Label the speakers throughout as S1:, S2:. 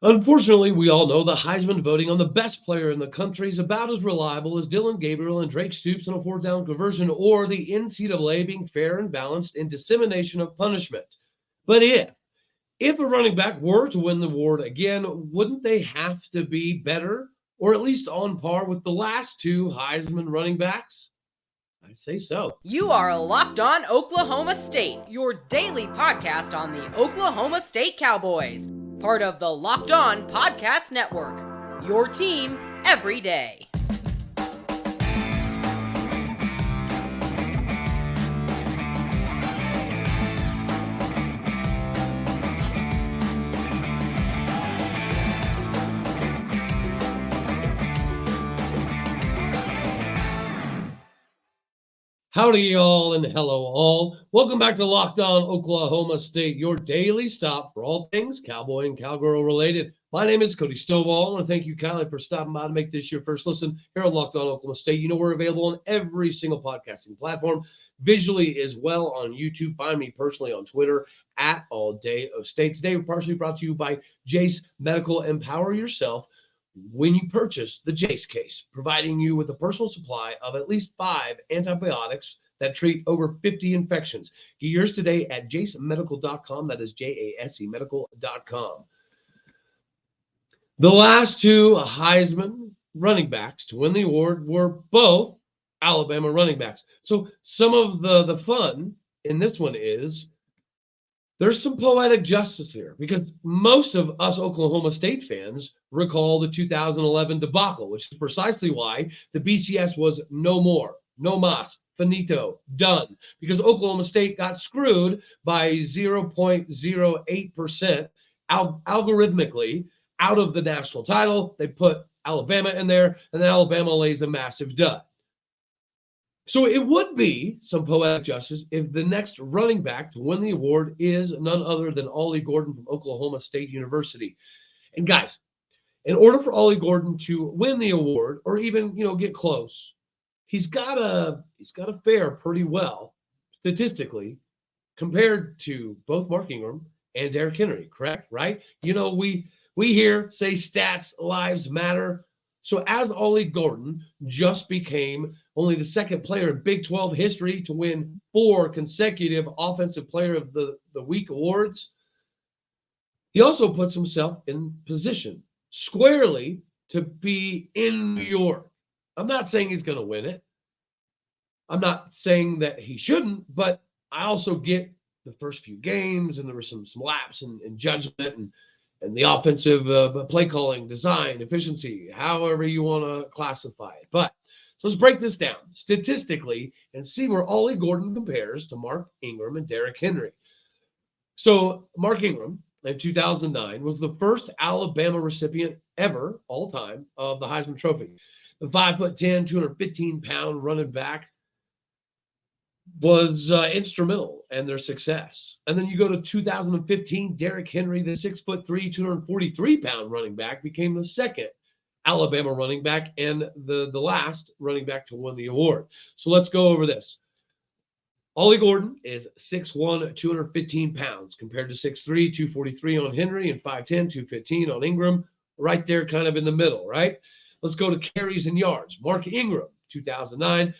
S1: Unfortunately, we all know the Heisman voting on the best player in the country is about as reliable as Dylan Gabriel and Drake Stoops on a fourth down conversion or the NCAA being fair and balanced in dissemination of punishment. But if a running back were to win the award again, wouldn't they have to be better or at least on par with the last two Heisman running backs? I'd say so.
S2: You are Locked On Oklahoma State, your daily podcast on the Oklahoma State Cowboys. Part of the Locked On Podcast Network, your team every day.
S1: Howdy, y'all, and hello, all. Welcome back to Locked On Oklahoma State, your daily stop for all things cowboy and cowgirl related. My name is Cody Stovall. I want to thank you kindly for stopping by to make this your first listen here on Locked On Oklahoma State. You know we're available on every single podcasting platform, visually as well on YouTube. Find me personally on Twitter at All Day O State. Today, we're partially brought to you by Jace Medical. Empower yourself when you purchase the Jace case, providing you with a personal supply of at least 5 antibiotics that treat over 50 infections. Get yours today at jasemedical.com. That is JASE medical.com. The last two Heisman running backs to win the award were both Alabama running backs. So some of the fun in this one is there's some poetic justice here because most of us Oklahoma State fans recall the 2011 debacle, which is precisely why the BCS was no more, no mas, finito, done, because Oklahoma State got screwed by 0.08% algorithmically out of the national title. They put Alabama in there, and then Alabama lays a massive dud. So it would be some poetic justice if the next running back to win the award is none other than Ollie Gordon from Oklahoma State University. And guys, in order for Ollie Gordon to win the award or even, get close, he's got to fare pretty well statistically compared to both Mark Ingram and Derrick Henry, correct? Right? We here say stats lives matter. So as Ollie Gordon just became only the second player in Big 12 history to win 4 consecutive Offensive Player of the Week awards, he also puts himself in position squarely to be in New York. I'm not saying he's going to win it. I'm not saying that he shouldn't, but I also get the first few games and there was some lapse in judgment and the offensive play calling, design, efficiency, however you want to classify it. But so let's break this down statistically and see where Ollie Gordon compares to Mark Ingram and Derrick Henry. So Mark Ingram in 2009 was the first Alabama recipient ever, all time, of the Heisman Trophy. The 5'10", 215-pound running back was instrumental in their success. And then you go to 2015, Derrick Henry, the 6'3", 243-pound running back, became the second Alabama running back and the last running back to win the award. So let's go over this. Ollie Gordon is 6'1", 215 pounds compared to 6'3", 243 on Henry and 5'10", 215 on Ingram, right there kind of in the middle, right? Let's go to carries and yards. Mark Ingram, 2009,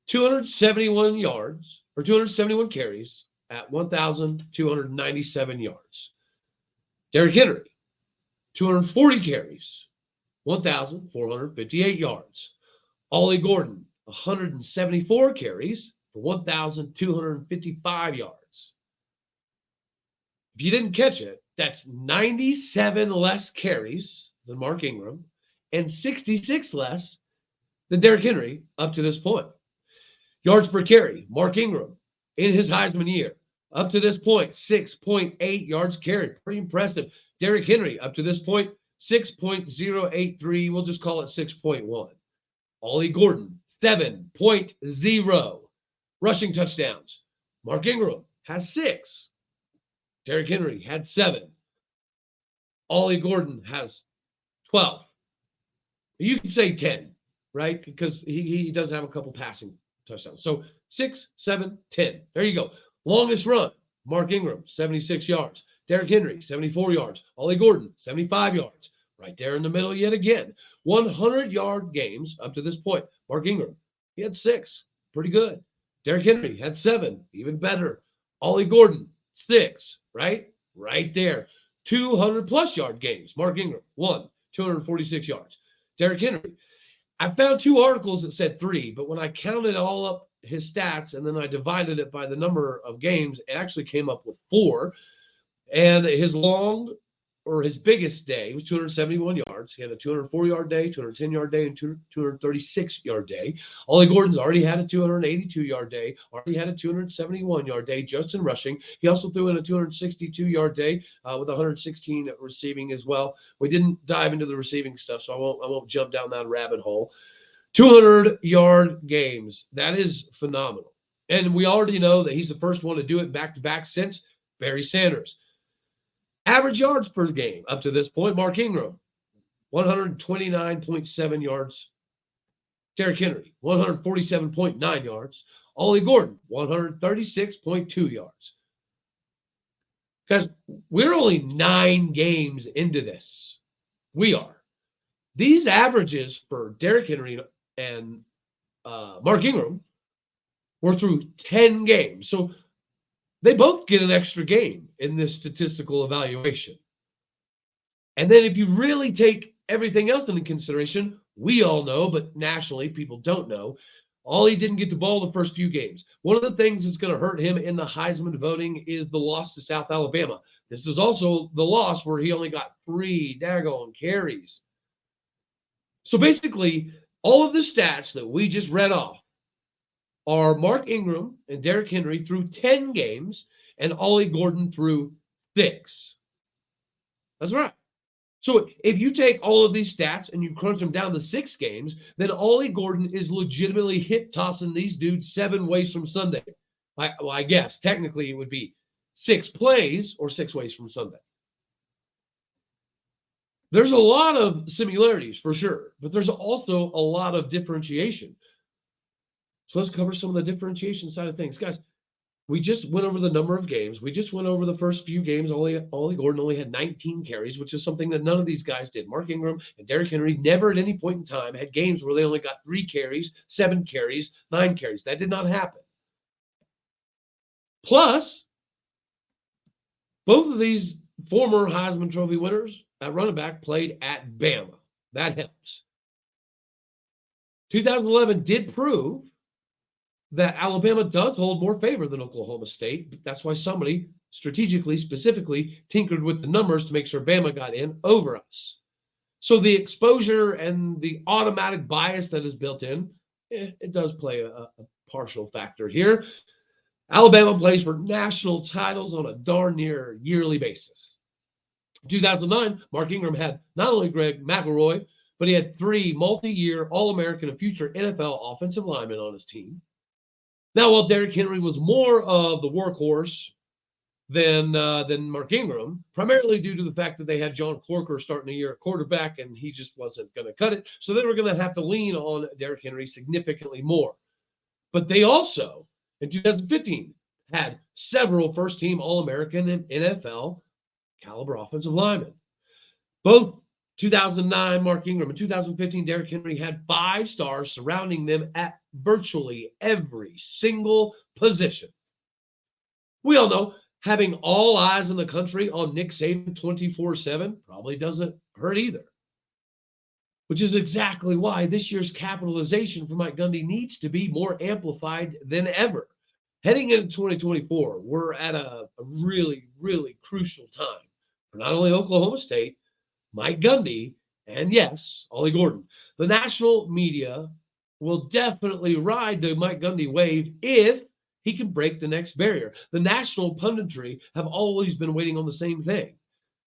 S1: 271 yards or 271 carries at 1,297 yards. Derrick Henry, 240 carries, 1,458 yards. Ollie Gordon, 174 carries for 1,255 yards. If you didn't catch it, that's 97 less carries than Mark Ingram and 66 less than Derrick Henry up to this point. Yards per carry, Mark Ingram in his Heisman year, up to this point, 6.8 yards carried. Pretty impressive. Derrick Henry, up to this point, 6.083. We'll just call it 6.1. Ollie Gordon, 7.0 rushing touchdowns. Mark Ingram has 6. Derrick Henry had 7. Ollie Gordon has 12. You can say 10, right? Because he does have a couple passing touchdowns. So 6, 7, 10. There you go. Longest run, Mark Ingram, 76 yards. Derrick Henry, 74 yards. Ollie Gordon, 75 yards. Right there in the middle yet again. 100-yard games up to this point. Mark Ingram, he had 6. Pretty good. Derrick Henry had 7. Even better. Ollie Gordon, 6. Right? Right there. 200-plus yard games. Mark Ingram, 1. 246 yards. Derrick Henry. I found 2 articles that said 3, but when I counted all up his stats and then I divided it by the number of games, it actually came up with 4. And his biggest day was 271 yards. He had a 204-yard day, 210-yard day, and 236-yard day. Ollie Gordon's already had a 282-yard day, already had a 271-yard day just in rushing. He also threw in a 262-yard day with 116 receiving as well. We didn't dive into the receiving stuff, so I won't jump down that rabbit hole. 200-yard games. That is phenomenal. And we already know that he's the first one to do it back-to-back since Barry Sanders. Average yards per game up to this point, Mark Ingram, 129.7 yards. Derrick Henry, 147.9 yards. Ollie Gordon, 136.2 yards. Guys, we're only 9 games into this. We are. These averages for Derrick Henry and Mark Ingram were through 10 games. So they both get an extra game in this statistical evaluation. And then if you really take everything else into consideration, we all know, but nationally people don't know, Ollie didn't get the ball the first few games. One of the things that's going to hurt him in the Heisman voting is the loss to South Alabama. This is also the loss where he only got 3 daggone carries. So basically, all of the stats that we just read off are Mark Ingram and Derrick Henry through 10 games and Ollie Gordon through 6. That's right. So if you take all of these stats and you crunch them down to 6 games, then Ollie Gordon is legitimately hip-tossing these dudes 7 ways from Sunday. I guess technically it would be 6 plays or 6 ways from Sunday. There's a lot of similarities for sure, but there's also a lot of differentiation. So let's cover some of the differentiation side of things. Guys, we just went over the number of games. We just went over the first few games. Ollie Gordon only had 19 carries, which is something that none of these guys did. Mark Ingram and Derrick Henry never at any point in time had games where they only got 3 carries, 7 carries, 9 carries. That did not happen. Plus, both of these former Heisman Trophy winners at running back played at Bama. That helps. 2011 did prove that Alabama does hold more favor than Oklahoma State. That's why somebody strategically, specifically, tinkered with the numbers to make sure Bama got in over us. So the exposure and the automatic bias that is built in, it does play a partial factor here. Alabama plays for national titles on a darn near yearly basis. In 2009, Mark Ingram had not only Greg McElroy, but he had 3 multi-year All-American and future NFL offensive linemen on his team. Now, while Derrick Henry was more of the workhorse than Mark Ingram, primarily due to the fact that they had John Corker starting the year at quarterback, and he just wasn't going to cut it. So they were going to have to lean on Derrick Henry significantly more. But they also, in 2015, had several first-team All-American and NFL caliber offensive linemen. Both 2009, Mark Ingram, and 2015, Derrick Henry had 5 stars surrounding them at virtually every single position. We all know having all eyes in the country on Nick Saban 24/7 probably doesn't hurt either, which is exactly why this year's capitalization for Mike Gundy needs to be more amplified than ever. Heading into 2024, we're at a really, really crucial time for not only Oklahoma State, Mike Gundy, and yes, Ollie Gordon. The national media will definitely ride the Mike Gundy wave if he can break the next barrier. The national punditry have always been waiting on the same thing.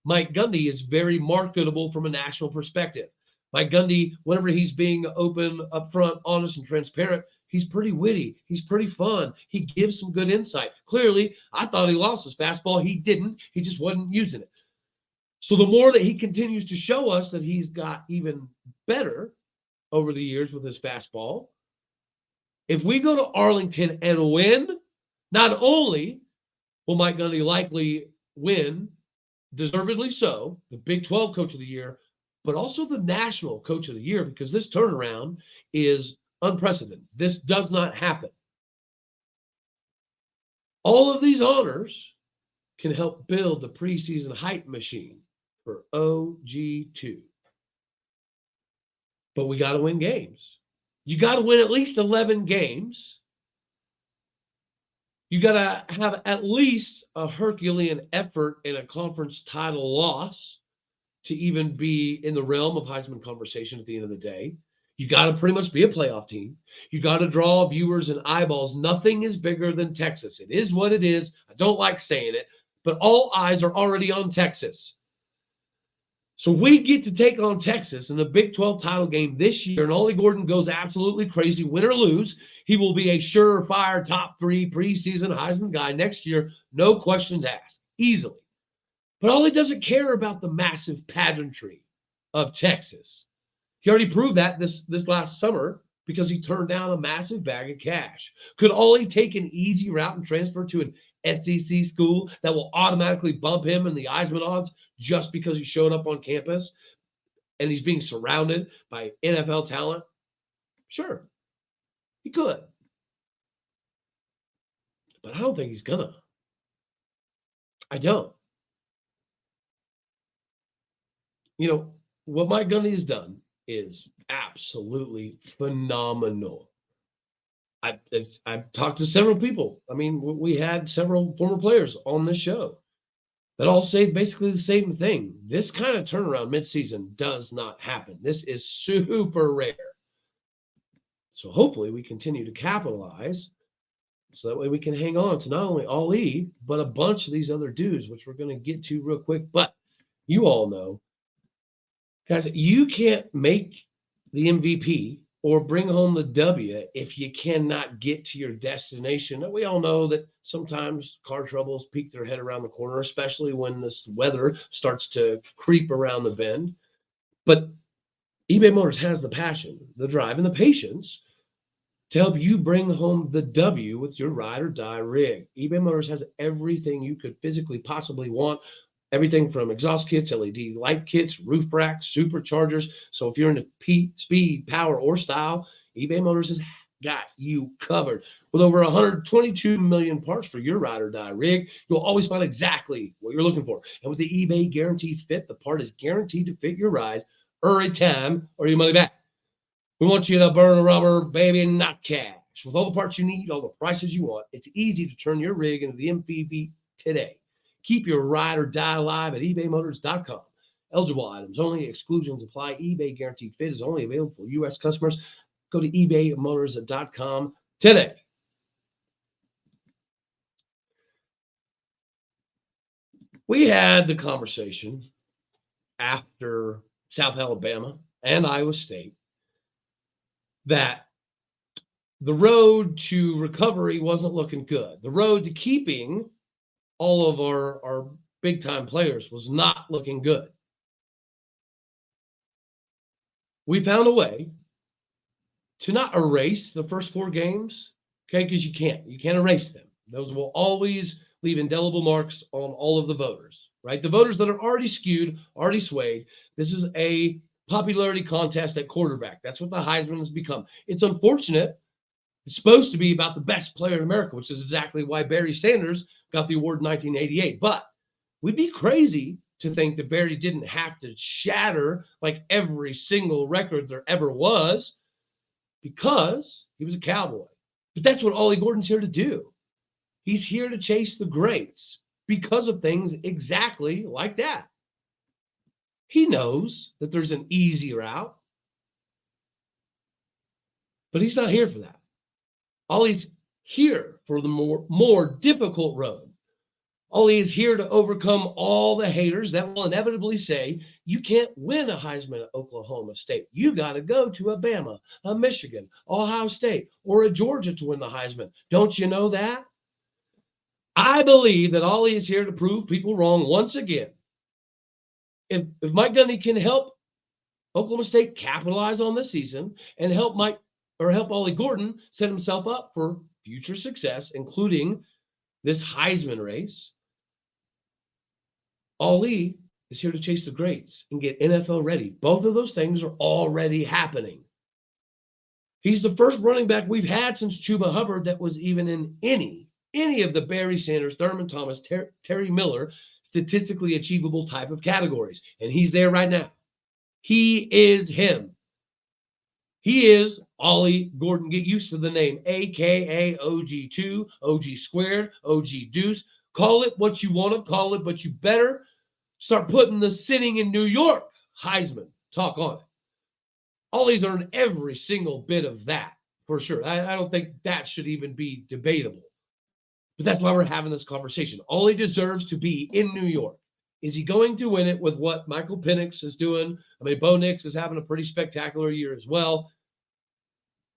S1: Mike Gundy is very marketable from a national perspective. Mike Gundy, whenever he's being open, upfront, honest, and transparent, he's pretty witty. He's pretty fun. He gives some good insight. Clearly, I thought he lost his fastball. He didn't. He just wasn't using it. So the more that he continues to show us that he's got even better over the years with his fastball, if we go to Arlington and win, not only will Mike Gundy likely win deservedly so, the Big 12 Coach of the Year, but also the National Coach of the Year, because this turnaround is unprecedented. This does not happen. All of these honors can help build the preseason hype machine for OG2. But we got to win games. You got to win at least 11 games. You got to have at least a Herculean effort in a conference title loss to even be in the realm of Heisman conversation at the end of the day. You got to pretty much be a playoff team. You got to draw viewers and eyeballs. Nothing is bigger than Texas. It is what it is. I don't like saying it, but all eyes are already on Texas. So we get to take on Texas in the Big 12 title game this year, and Ollie Gordon goes absolutely crazy. Win or lose, he will be a surefire top 3 preseason Heisman guy next year. No questions asked, easily. But Ollie doesn't care about the massive pageantry of Texas. He already proved that this last summer because he turned down a massive bag of cash. Could Ollie take an easy route and transfer to an SEC school that will automatically bump him in the Heisman odds just because he showed up on campus and he's being surrounded by NFL talent? Sure, he could. But I don't think he's gonna. I don't. You know, what Mike Gundy has done is absolutely phenomenal. I've talked to several people. I mean, we had several former players on this show that all say basically the same thing. This kind of turnaround midseason does not happen. This is super rare. So hopefully we continue to capitalize so that way we can hang on to not only Ollie, but a bunch of these other dudes, which we're going to get to real quick. But you all know, guys, you can't make the MVP or bring home the W if you cannot get to your destination. We all know that sometimes car troubles peek their head around the corner, especially when this weather starts to creep around the bend. But eBay Motors has the passion, the drive, and the patience to help you bring home the W with your ride or die rig. eBay Motors has everything you could physically possibly want. Everything from exhaust kits, LED light kits, roof racks, superchargers. So if you're into speed, power, or style, eBay Motors has got you covered. With over 122 million parts for your ride or die rig, you'll always find exactly what you're looking for. And with the eBay Guaranteed Fit, the part is guaranteed to fit your ride every time or your money back. We want you to burn rubber, baby, not cash. With all the parts you need, all the prices you want, it's easy to turn your rig into the MVP today. Keep your ride or die alive at ebaymotors.com. Eligible items only. Exclusions apply. eBay Guaranteed Fit is only available for U.S. customers. Go to ebaymotors.com today. We had the conversation after South Alabama and Iowa State that the road to recovery wasn't looking good. The road to keeping all of our big-time players was not looking good. We found a way to not erase the first 4 games, okay, because you can't erase them. Those will always leave indelible marks on all of the voters, right? The voters that are already skewed, already swayed. This is a popularity contest at quarterback. That's what the Heisman has become. It's unfortunate. It's supposed to be about the best player in America, which is exactly why Barry Sanders got the award in 1988. But we'd be crazy to think that Barry didn't have to shatter like every single record there ever was because he was a Cowboy. But that's what Ollie Gordon's here to do. He's here to chase the greats because of things exactly like that. He knows that there's an easy route, but he's not here for that. Ollie's here for the more difficult road. Ollie is here to overcome all the haters that will inevitably say, you can't win a Heisman at Oklahoma State. You got to go to a Bama, a Michigan, Ohio State, or a Georgia to win the Heisman. Don't you know that? I believe that Ollie is here to prove people wrong once again. If Mike Gundy can help Oklahoma State capitalize on this season and help Ollie Gordon set himself up for future success, including this Heisman race, Ollie is here to chase the grades and get NFL ready. Both of those things are already happening. He's the first running back we've had since Chuba Hubbard that was even in any of the Barry Sanders, Thurman Thomas, Terry Miller statistically achievable type of categories. And he's there right now. He is him. He is Ollie Gordon. Get used to the name, a.k.a. OG2, OG squared, OG deuce. Call it what you want to call it, but you better start putting the sitting in New York Heisman talk on it. Ollie's earned every single bit of that, for sure. I don't think that should even be debatable. But that's why we're having this conversation. Ollie deserves to be in New York. Is he going to win it with what Michael Penix is doing? I mean, Bo Nix is having a pretty spectacular year as well.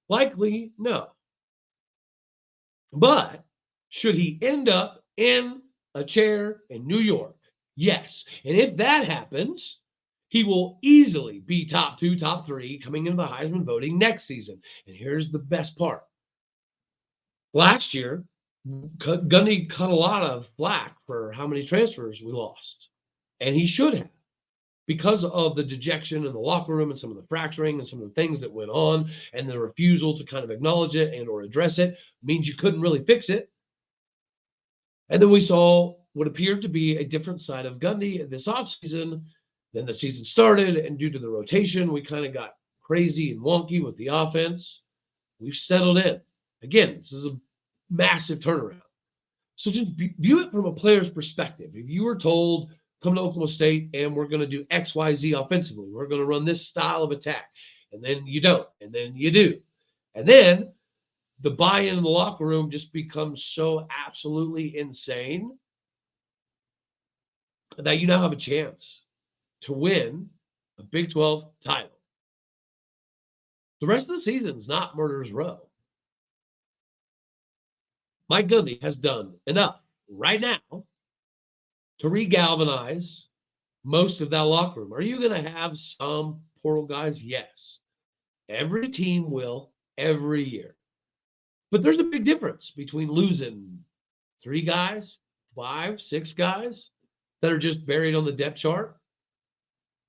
S1: Likely, no. But should he end up in a chair in New York? Yes. And if that happens, he will easily be top 2, top 3 coming into the Heisman voting next season. And here's the best part. Last year, Gundy cut a lot of flack for how many transfers we lost. And he should have, because of the dejection in the locker room and some of the fracturing and some of the things that went on and the refusal to kind of acknowledge it and or address it means you couldn't really fix it. And then we saw what appeared to be a different side of Gundy this offseason. Then the season started, and due to the rotation, we kind of got crazy and wonky with the offense. We've settled in. Again, this is a massive turnaround. So just view it from a player's perspective. If you were told, come to Oklahoma State and we're going to do X, Y, Z offensively, we're going to run this style of attack, and then you don't, and then you do. And then the buy-in in the locker room just becomes so absolutely insane that you now have a chance to win a Big 12 title. The rest of the season is not murderer's row. Mike Gundy has done enough right now to regalvanize most of that locker room. Are you going to have some portal guys? Yes. Every team will every year. But there's a big difference between losing 3 guys, 5, 6 guys that are just buried on the depth chart,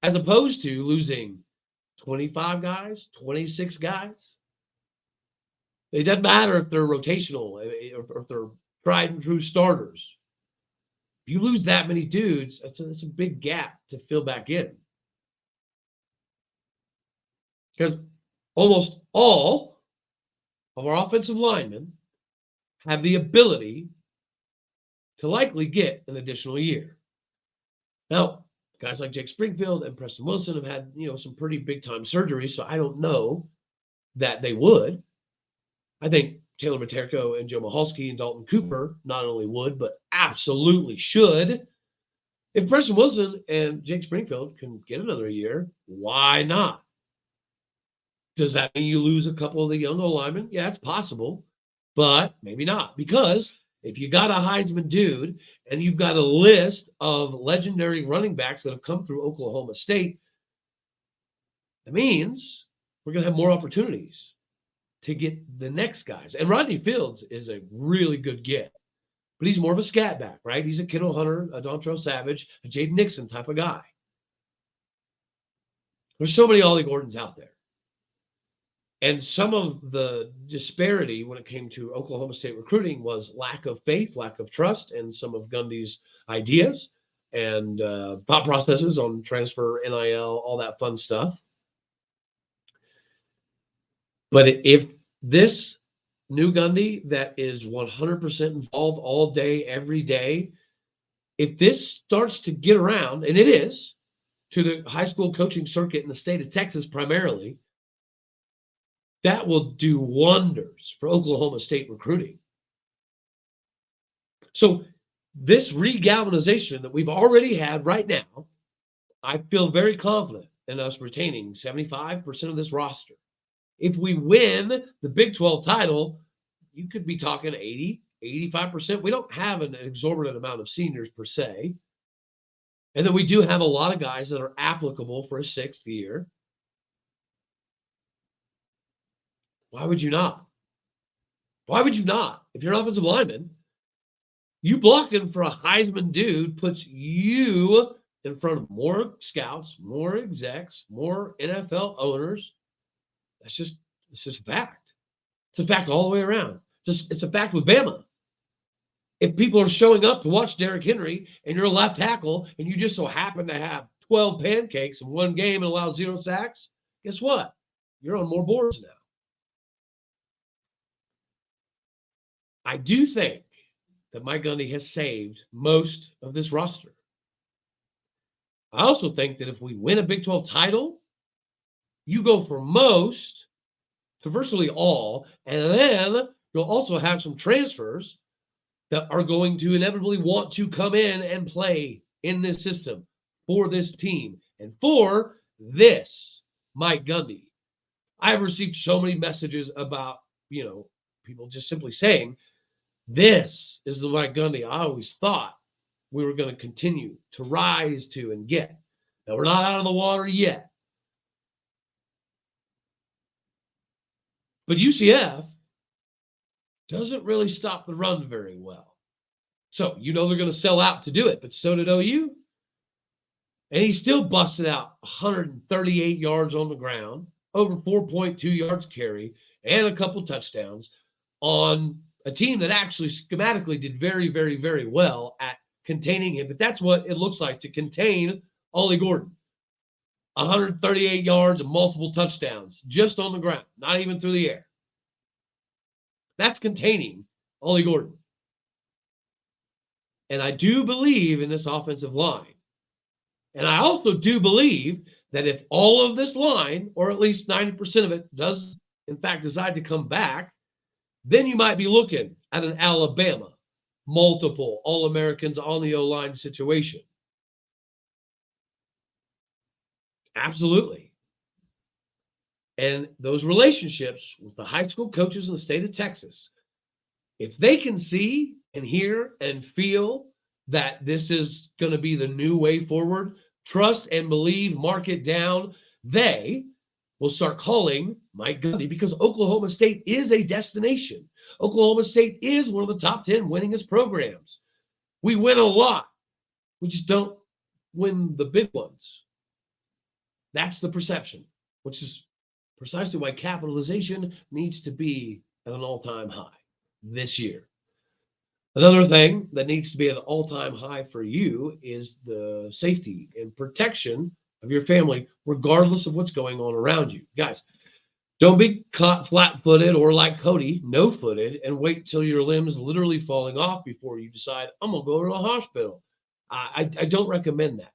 S1: as opposed to losing 25 guys, 26 guys. It doesn't matter if they're rotational or if they're tried and true starters. If you lose that many dudes, it's a big gap to fill back in. Because almost all of our offensive linemen have the ability to likely get an additional year. Now, guys like Jake Springfield and Preston Wilson have had, some pretty big-time surgeries, so I don't know that they would. I think Taylor Materko and Joe Mahalski and Dalton Cooper not only would, but absolutely should. If Preston Wilson and Jake Springfield can get another year, why not? Does that mean you lose a couple of the young O-linemen? Yeah, it's possible, but maybe not. Because if you got a Heisman dude and you've got a list of legendary running backs that have come through Oklahoma State, that means we're going to have more opportunities to get the next guys. And Rodney Fields is a really good get, but he's more of a scat back, right? He's a Kendall Hunter, a Dontrell Savage, a Jaden Nixon type of guy. There's so many Ollie Gordons out there. And some of the disparity when it came to Oklahoma State recruiting was lack of faith, lack of trust, and some of Gundy's ideas and thought processes on transfer, NIL, all that fun stuff. But if this new Gundy that is 100% involved all day, every day, if this starts to get around, and it is, to the high school coaching circuit in the state of Texas primarily, that will do wonders for Oklahoma State recruiting. So this regalvanization that we've already had right now, I feel very confident in us retaining 75% of this roster. If we win the Big 12 title, you could be talking 80, 85%. We don't have an exorbitant amount of seniors per se. And then we do have a lot of guys that are applicable for a 6th year. Why would you not? Why would you not? If you're an offensive lineman, You blocking for a Heisman dude puts you in front of more scouts, more execs, more NFL owners. It's just fact. It's a fact all the way around. It's a fact with Bama. If people are showing up to watch Derrick Henry and you're a left tackle and you just so happen to have 12 pancakes in one game and allow 0 sacks, guess what? You're on more boards now. I do think that Mike Gundy has saved most of this roster. I also think that if we win a Big 12 title, you go for most to virtually all, and then you'll also have some transfers that are going to inevitably want to come in and play in this system for this team and for this Mike Gundy. I have received so many messages about, people just simply saying, this is the Mike Gundy I always thought we were going to continue to rise to and get. Now, we're not out of the water yet. But UCF doesn't really stop the run very well. So, they're going to sell out to do it, but so did OU. And he still busted out 138 yards on the ground, over 4.2 yards carry, and a couple touchdowns on a team that actually schematically did very, very, very well at containing him. But that's what it looks like to contain Ollie Gordon. 138 yards and multiple touchdowns just on the ground, not even through the air. That's containing Ollie Gordon. And I do believe in this offensive line. And I also do believe that if all of this line, or at least 90% of it, does in fact decide to come back, then you might be looking at an Alabama, multiple All-Americans on the O-line situation. Absolutely. And those relationships with the high school coaches in the state of Texas, if they can see and hear and feel that this is going to be the new way forward, trust and believe, mark it down, they will start calling Mike Gundy, because Oklahoma State is a destination. Oklahoma State is one of the top 10 winningest programs. We win a lot. We just don't win the big ones. That's the perception, which is precisely why capitalization needs to be at an all-time high this year. Another thing that needs to be at an all-time high for you is the safety and protection of your family, regardless of what's going on around you. Guys, don't be caught flat-footed or like Cody, no-footed, and wait till your limbs literally falling off before you decide, I'm going to go to the hospital. I don't recommend that.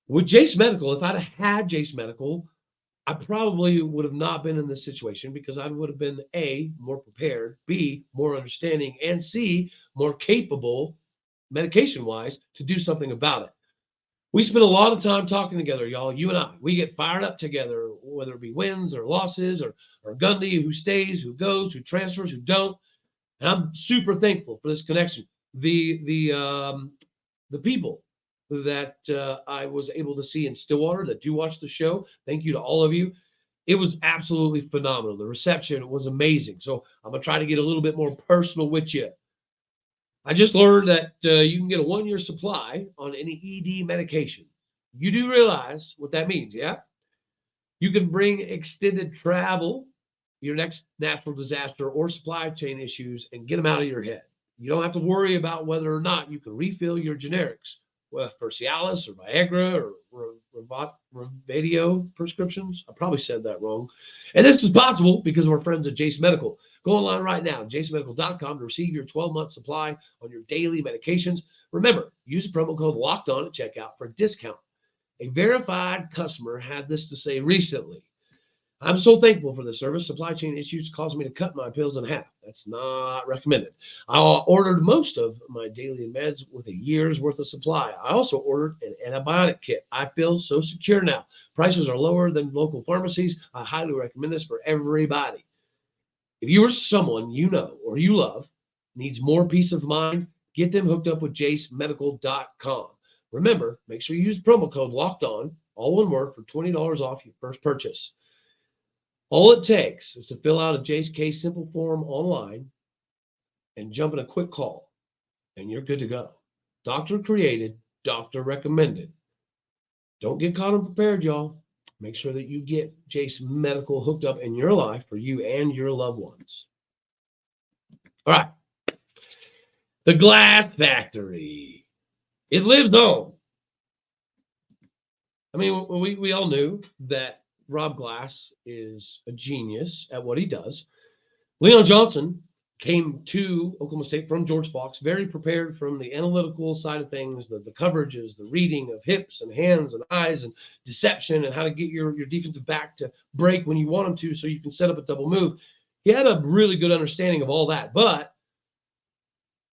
S1: With Jace Medical, if I'd have had Jace Medical, I probably would have not been in this situation, because I would have been A, more prepared, B, more understanding, and C, more capable medication-wise to do something about it. We spend a lot of time talking together, y'all, you and I. We get fired up together, whether it be wins or losses or Gundy, who stays, who goes, who transfers, who don't. And I'm super thankful for this connection. The people that I was able to see in Stillwater that do watch the show, thank you to all of you. It was absolutely phenomenal. The reception was amazing. So I'm going to try to get a little bit more personal with you. I just learned that you can get a 1-year supply on any ED medication. You do realize what that means, yeah? You can bring extended travel, your next natural disaster or supply chain issues, and get them out of your head. You don't have to worry about whether or not you can refill your generics for Cialis or Viagra or Revatio prescriptions. I probably said that wrong. And this is possible because of our friends at Jace Medical. Go online right now, jacemedical.com, to receive your 12-month supply on your daily medications. Remember, use the promo code LOCKEDON at checkout for a discount. A verified customer had this to say recently. I'm so thankful for the service. Supply chain issues caused me to cut my pills in half. That's not recommended. I ordered most of my daily meds with a year's worth of supply. I also ordered an antibiotic kit. I feel so secure now. Prices are lower than local pharmacies. I highly recommend this for everybody. If you or someone you know or you love needs more peace of mind, get them hooked up with jacemedical.com. Remember, make sure you use promo code LOCKEDON, all one word, for $20 off your first purchase. All it takes is to fill out a Jace Case simple form online and jump in a quick call. and you're good to go. Doctor created, doctor recommended. Don't get caught unprepared, y'all. Make sure that you get Jace Medical hooked up in your life for you and your loved ones. All right. The Glass Factory. It lives on. I mean, we all knew that Rob Glass is a genius at what he does. Leon Johnson came to Oklahoma State from George Fox, very prepared from the analytical side of things, the coverages, the reading of hips and hands and eyes and deception and how to get your defensive back to break when you want them to so you can set up a double move. He had a really good understanding of all that, but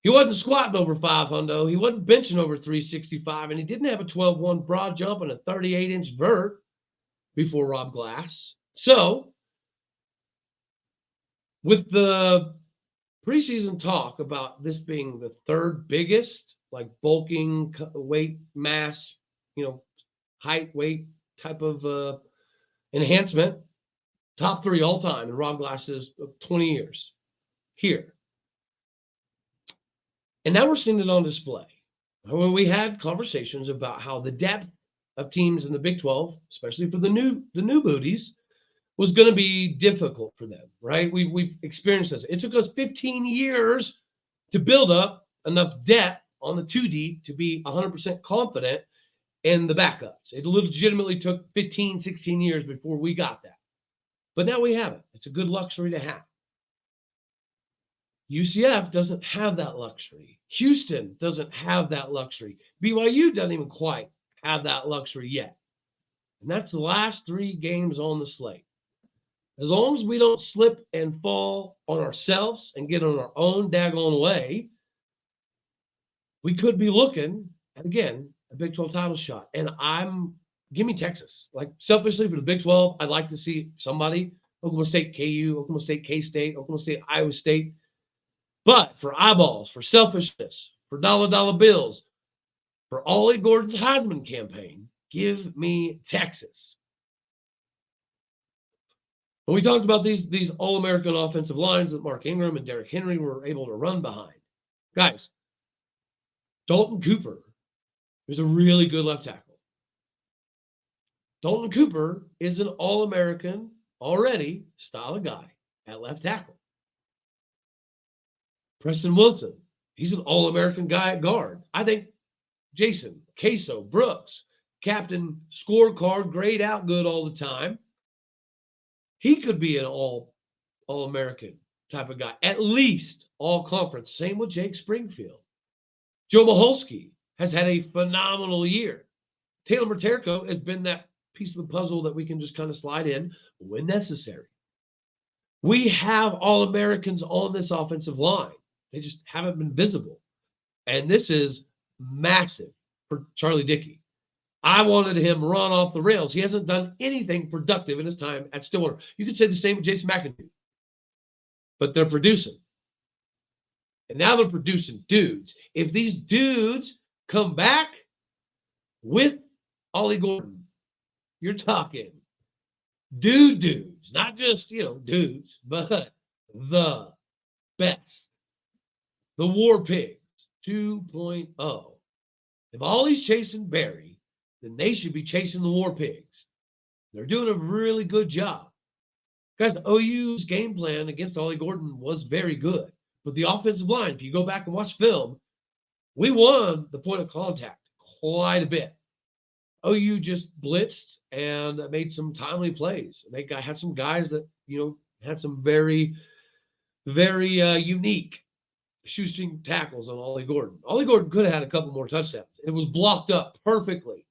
S1: he wasn't squatting over 500. He wasn't benching over 365, and he didn't have a 12-1 broad jump and a 38-inch vert before Rob Glass. So, with the preseason talk about this being the third biggest, like bulking, weight, mass, height, weight type of enhancement, top 3 all time in Rob Glass's 20 years here. And now we're seeing it on display. When we had conversations about how the depth of teams in the Big 12, especially for the new booties, was going to be difficult for them, right? We've experienced this. It took us 15 years to build up enough depth on the 2 deep to be 100% confident in the backups. It legitimately took 15, 16 years before we got that. But now we have it. It's a good luxury to have. UCF doesn't have that luxury. Houston doesn't have that luxury. BYU doesn't even quite have that luxury yet. And that's the last 3 games on the slate. As long as we don't slip and fall on ourselves and get on our own daggone way, we could be looking at, again, a Big 12 title shot. And give me Texas. Like, selfishly, for the Big 12, I'd like to see somebody, Oklahoma State KU, Oklahoma State K-State, Oklahoma State Iowa State. But for eyeballs, for selfishness, for dollar bills, for Ollie Gordon's Heisman campaign, give me Texas. When we talked about these All-American offensive lines that Mark Ingram and Derrick Henry were able to run behind. Guys, Dalton Cooper is a really good left tackle. Dalton Cooper is an All-American already style of guy at left tackle. Preston Wilson, he's an All-American guy at guard. I think Jason, Queso, Brooks, captain, scorecard, grade out good all the time. He could be an all-American type of guy, at least all-conference. Same with Jake Springfield. Joe Maholski has had a phenomenal year. Taylor Materko has been that piece of the puzzle that we can just kind of slide in when necessary. We have All-Americans on this offensive line. They just haven't been visible. And this is massive for Charlie Dickey. I wanted him run off the rails. He hasn't done anything productive in his time at Stillwater. You could say the same with Jason McIntyre. But they're producing. And now they're producing dudes. If these dudes come back with Ollie Gordon, you're talking dudes. Not just, dudes, but the best. The War Pigs 2.0. If Ollie's chasing Barry, then they should be chasing the War Pigs. They're doing a really good job. Guys, OU's game plan against Ollie Gordon was very good. But the offensive line, if you go back and watch film, we won the point of contact quite a bit. OU just blitzed and made some timely plays. They had some guys that, had some very, very unique shoestring tackles on Ollie Gordon. Ollie Gordon could have had a couple more touchdowns. It was blocked up perfectly,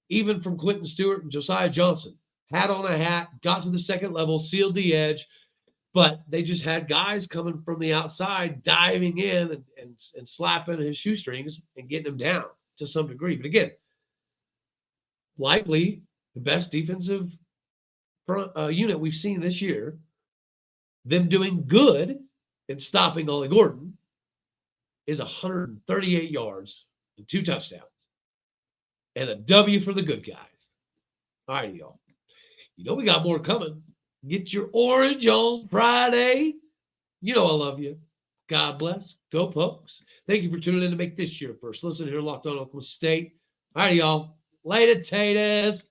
S1: even from Quentin Stewart and Josiah Johnson. Hat on a hat, got to the second level, sealed the edge, but they just had guys coming from the outside, diving in and slapping his shoestrings and getting him down to some degree. But again, likely the best defensive unit we've seen this year, them doing good and stopping Ollie Gordon, is 138 yards and 2 touchdowns and a W for the good guys. All right, y'all. We got more coming. Get your orange on Friday. I love you. God bless. Go Pokes. Thank you for tuning in to make this your first listen here, Locked On Oklahoma State. All right, y'all. Later, taters.